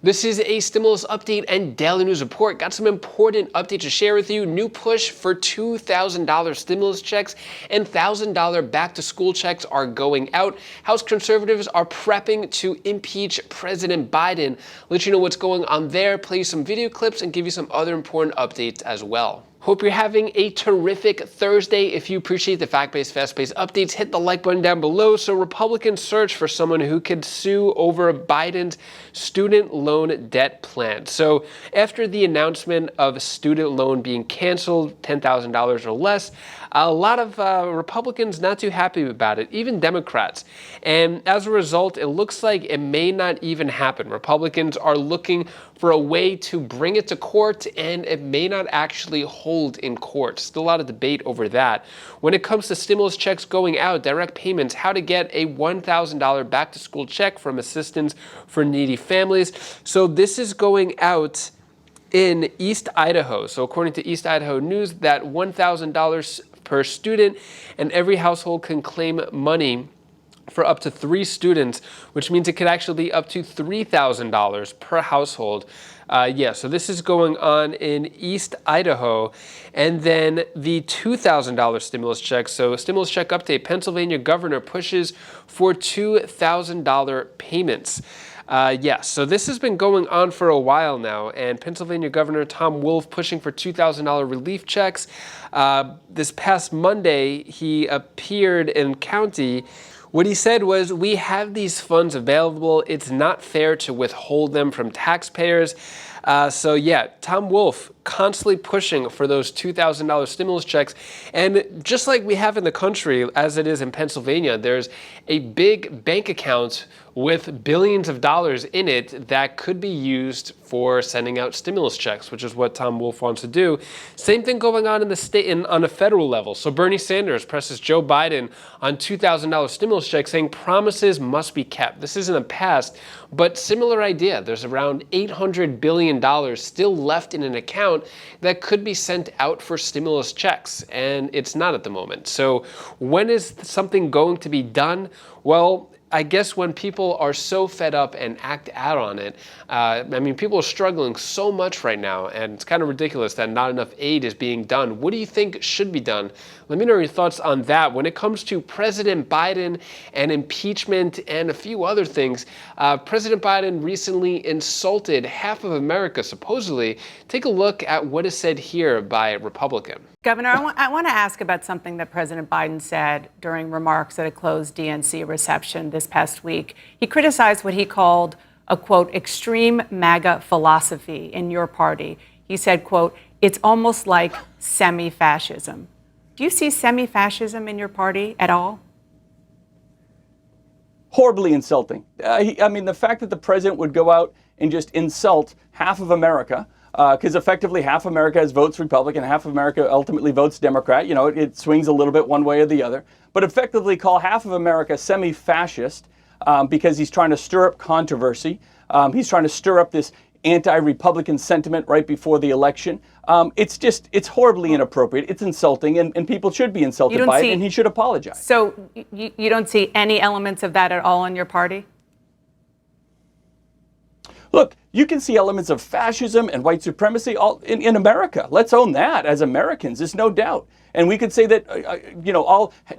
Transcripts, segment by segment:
This is a stimulus update and daily news report. Got some important updates to share with you. New push for $2,000 stimulus checks and $1,000 back to school checks are going out. House conservatives are prepping to impeach President Biden. Let you know what's going on there, play some video clips, and give you some other important updates as well. Hope you're having a terrific Thursday. If you appreciate the fact-based, fast-paced updates, hit the like button down below. So Republicans search for someone who could sue over Biden's student loan debt plan. So after the announcement of student loan being canceled, $10,000 or less, a lot of Republicans not too happy about it, even Democrats. And as a result, it looks like it may not even happen. Republicans are looking for a way to bring it to court, and it may not actually hold in court. Still a lot of debate over that. When it comes to stimulus checks going out, direct payments, how to get a $1,000 back to school check from Assistance for Needy Families. So this is going out in East Idaho. So according to East Idaho News, that $1,000 per student, and every household can claim money for up to 3 students, which means it could actually be up to $3,000 per household. So this is going on in East Idaho. And then the $2,000 stimulus check. So stimulus check update, Pennsylvania governor pushes for $2,000 payments. So this has been going on for a while now, and Pennsylvania Governor Tom Wolf pushing for $2,000 relief checks. This past Monday, he appeared in county. What he said was, "We have these funds available. It's not fair to withhold them from taxpayers." Tom Wolf constantly pushing for those $2,000 stimulus checks. And just like we have in the country, as it is in Pennsylvania, there's a big bank account with billions of dollars in it that could be used for sending out stimulus checks, which is what Tom Wolf wants to do. Same thing going on in the state on a federal level. So Bernie Sanders presses Joe Biden on $2,000 stimulus checks, saying promises must be kept. This is in the past, but similar idea. There's around $800 billion still left in an account that could be sent out for stimulus checks, and it's not at the moment. So when is something going to be done? Well, I guess when people are so fed up and act out on it. People are struggling so much right now, and it's kind of ridiculous that not enough aid is being done. What do you think should be done? Let me know your thoughts on that. When it comes to President Biden and impeachment and a few other things, President Biden recently insulted half of America, supposedly. Take a look at what is said here by a Republican. Governor, I want to ask about something that President Biden said during remarks at a closed DNC reception this past week. He criticized what he called a, quote, extreme MAGA philosophy in your party. He said, quote, it's almost like semi-fascism. Do you see semi-fascism in your party at all? Horribly insulting. The fact that the president would go out and just insult half of America, because effectively half America votes Republican, half of America ultimately votes Democrat. It swings a little bit one way or the other. But effectively call half of America semi-fascist because he's trying to stir up controversy. He's trying to stir up this anti-Republican sentiment right before the election. It's horribly inappropriate. It's insulting, and people should be insulted by it, and he should apologize. So you don't see any elements of that at all in your party? Look, you can see elements of fascism and white supremacy all in America. Let's own that as Americans. There's no doubt. And we could say that,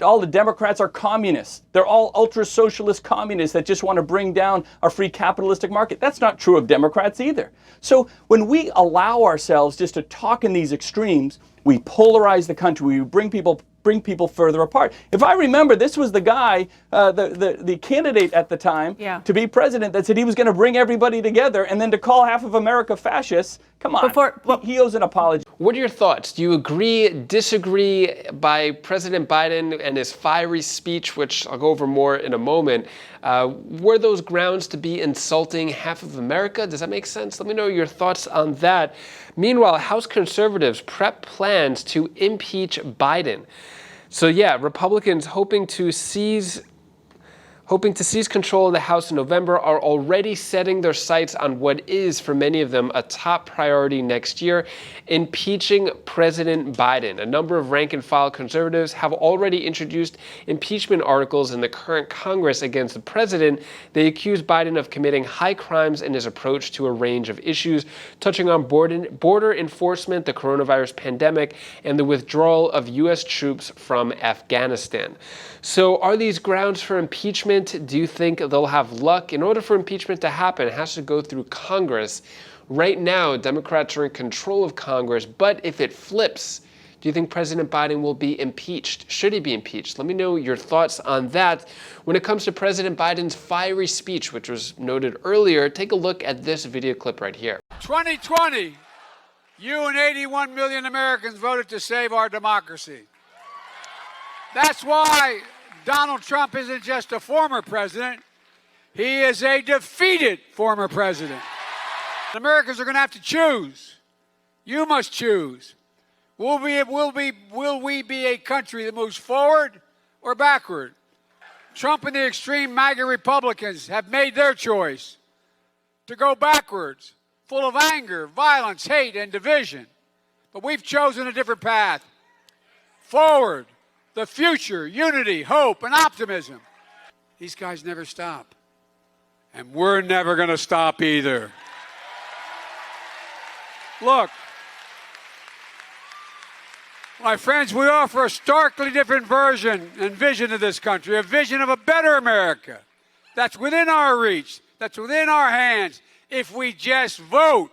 all the Democrats are communists. They're all ultra-socialist communists that just want to bring down our free capitalistic market. That's not true of Democrats either. So when we allow ourselves just to talk in these extremes, we polarize the country. We bring people further apart. If I remember, this was the guy, the candidate at the time to be president, that said he was going to bring everybody together, and then to call half of America fascists. Come on, he owes an apology. What are your thoughts? Do you agree, disagree by President Biden and his fiery speech, which I'll go over more in a moment? Were those grounds to be insulting half of America? Does that make sense? Let me know your thoughts on that. Meanwhile, House conservatives prep plans to impeach Biden. So Republicans hoping to seize hoping to seize control of the House in November, are already setting their sights on what is, for many of them, a top priority next year: impeaching President Biden. A number of rank-and-file conservatives have already introduced impeachment articles in the current Congress against the president. They accuse Biden of committing high crimes in his approach to a range of issues, touching on border enforcement, the coronavirus pandemic, and the withdrawal of U.S. troops from Afghanistan. So are these grounds for impeachment? Do you think they'll have luck? In order for impeachment to happen, it has to go through Congress. Right now, Democrats are in control of Congress, but if it flips, do you think President Biden will be impeached? Should he be impeached? Let me know your thoughts on that. When it comes to President Biden's fiery speech, which was noted earlier, take a look at this video clip right here. 2020, you and 81 million Americans voted to save our democracy. That's why Donald Trump isn't just a former president, he is a defeated former president. Americans are going to have to choose. You must choose. Will we be a country that moves forward or backward? Trump and the extreme MAGA Republicans have made their choice to go backwards, full of anger, violence, hate, and division. But we've chosen a different path. Forward. The future, unity, hope, and optimism. These guys never stop. And we're never going to stop either. Look, my friends, we offer a starkly different version and vision of this country, a vision of a better America that's within our reach, that's within our hands, if we just vote.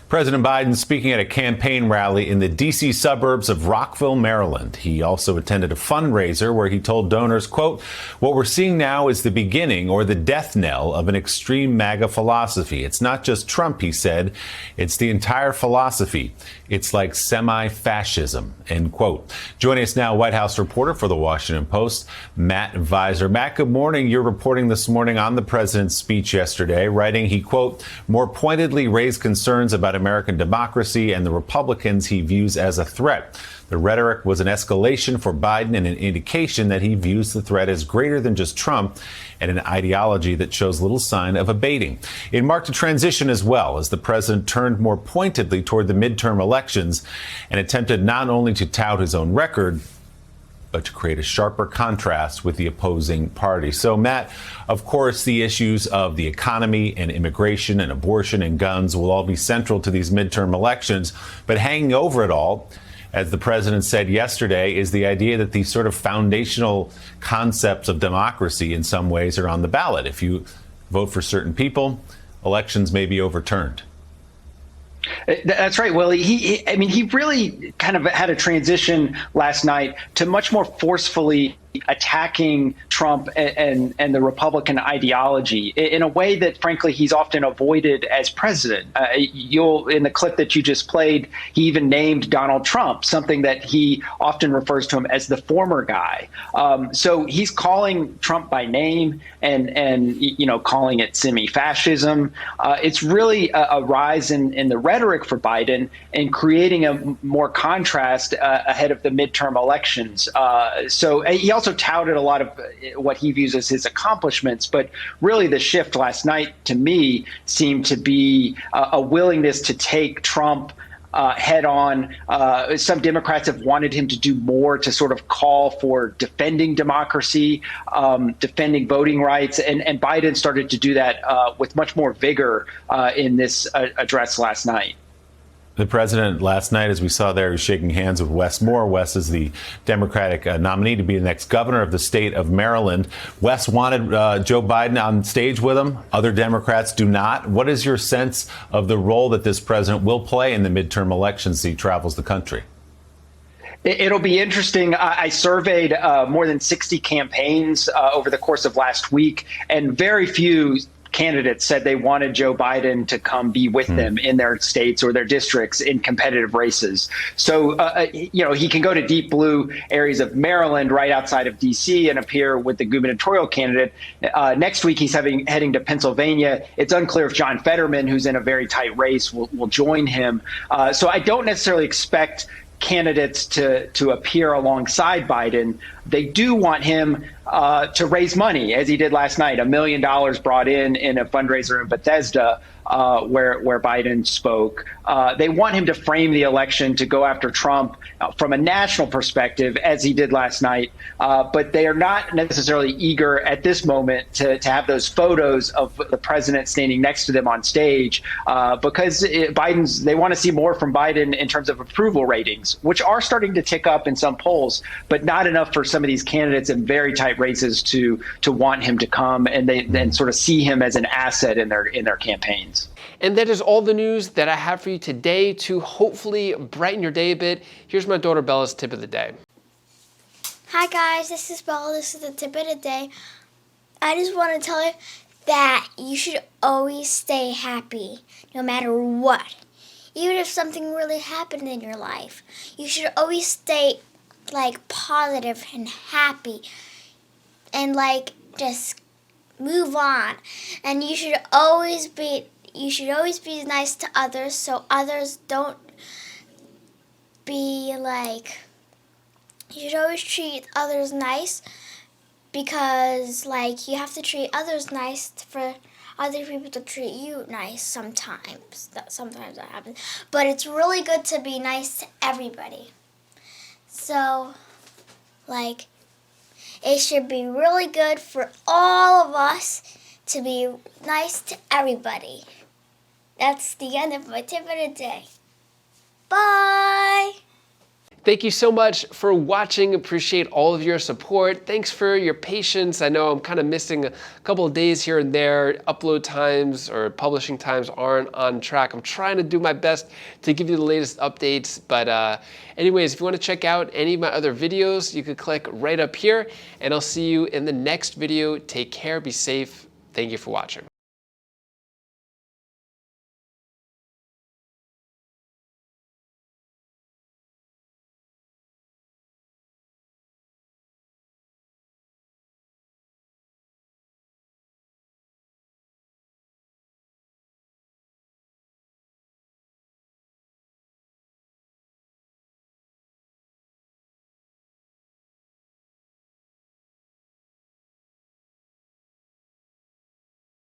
President Biden speaking at a campaign rally in the D.C. suburbs of Rockville, Maryland. He also attended a fundraiser where he told donors, quote, "What we're seeing now is the beginning or the death knell of an extreme MAGA philosophy. It's not just Trump," he said. "It's the entire philosophy. It's like semi-fascism," end quote. Joining us now, White House reporter for the Washington Post, Matt Visor. Matt, good morning. You're reporting this morning on the president's speech yesterday, writing he, quote, "more pointedly raised concerns about American democracy and the Republicans he views as a threat. The rhetoric was an escalation for Biden and an indication that he views the threat as greater than just Trump and an ideology that shows little sign of abating." It marked a transition as well as the president turned more pointedly toward the midterm elections and attempted not only to tout his own record, but to create a sharper contrast with the opposing party. So, Matt, of course, the issues of the economy and immigration and abortion and guns will all be central to these midterm elections. But hanging over it all, as the president said yesterday, is the idea that these sort of foundational concepts of democracy in some ways are on the ballot. If you vote for certain people, elections may be overturned. That's right, Willie. He really kind of had a transition last night to much more forcefully attacking Trump and the Republican ideology in a way that, frankly, he's often avoided as president. In the clip that you just played, he even named Donald Trump, something that he often refers to him as the former guy. So he's calling Trump by name and calling it semi-fascism. It's really a rise in the rhetoric for Biden and creating a more contrast ahead of the midterm elections. So he also touted a lot of what he views as his accomplishments, but really the shift last night to me seemed to be a willingness to take Trump head on. Some Democrats have wanted him to do more to sort of call for defending democracy, defending voting rights, and Biden started to do that with much more vigor in this address last night. The president last night, as we saw there, was shaking hands with Wes Moore. Wes is the Democratic nominee to be the next governor of the state of Maryland. Wes wanted Joe Biden on stage with him. Other Democrats do not. What is your sense of the role that this president will play in the midterm elections as he travels the country? It'll be interesting. I surveyed more than 60 campaigns over the course of last week, and very few candidates said they wanted Joe Biden to come be with them in their states or their districts in competitive races. So, he can go to deep blue areas of Maryland right outside of D.C. and appear with the gubernatorial candidate. Next week, he's heading to Pennsylvania. It's unclear if John Fetterman, who's in a very tight race, will join him. So I don't necessarily expect candidates to appear alongside Biden. They do want him to raise money, as he did last night, $1 million brought in a fundraiser in Bethesda, where Biden spoke. They want him to frame the election to go after Trump from a national perspective, as he did last night. But they are not necessarily eager at this moment to have those photos of the president standing next to them on stage, because they want to see more from Biden in terms of approval ratings, which are starting to tick up in some polls, but not enough for some of these candidates in very tight races to want him to come and then sort of see him as an asset in their campaigns. And that is all the news that I have for you today to hopefully brighten your day a bit. Here's my daughter Bella's tip of the day. Hi guys, this is Bella. This is the tip of the day. I just want to tell you that you should always stay happy, no matter what. Even if something really happened in your life, you should always stay positive and happy and just move on. And you should always be nice to others, so others don't be you should always treat others nice, because you have to treat others nice for other people to treat you nice sometimes. Sometimes that happens. But it's really good to be nice to everybody. So, it should be really good for all of us to be nice to everybody. That's the end of my tip of the day. Bye! Thank you so much for watching. Appreciate all of your support. Thanks for your patience. I know I'm kind of missing a couple of days here and there. Upload times or publishing times aren't on track. I'm trying to do my best to give you the latest updates. But anyways, if you want to check out any of my other videos, you could click right up here. And I'll see you in the next video. Take care. Be safe. Thank you for watching.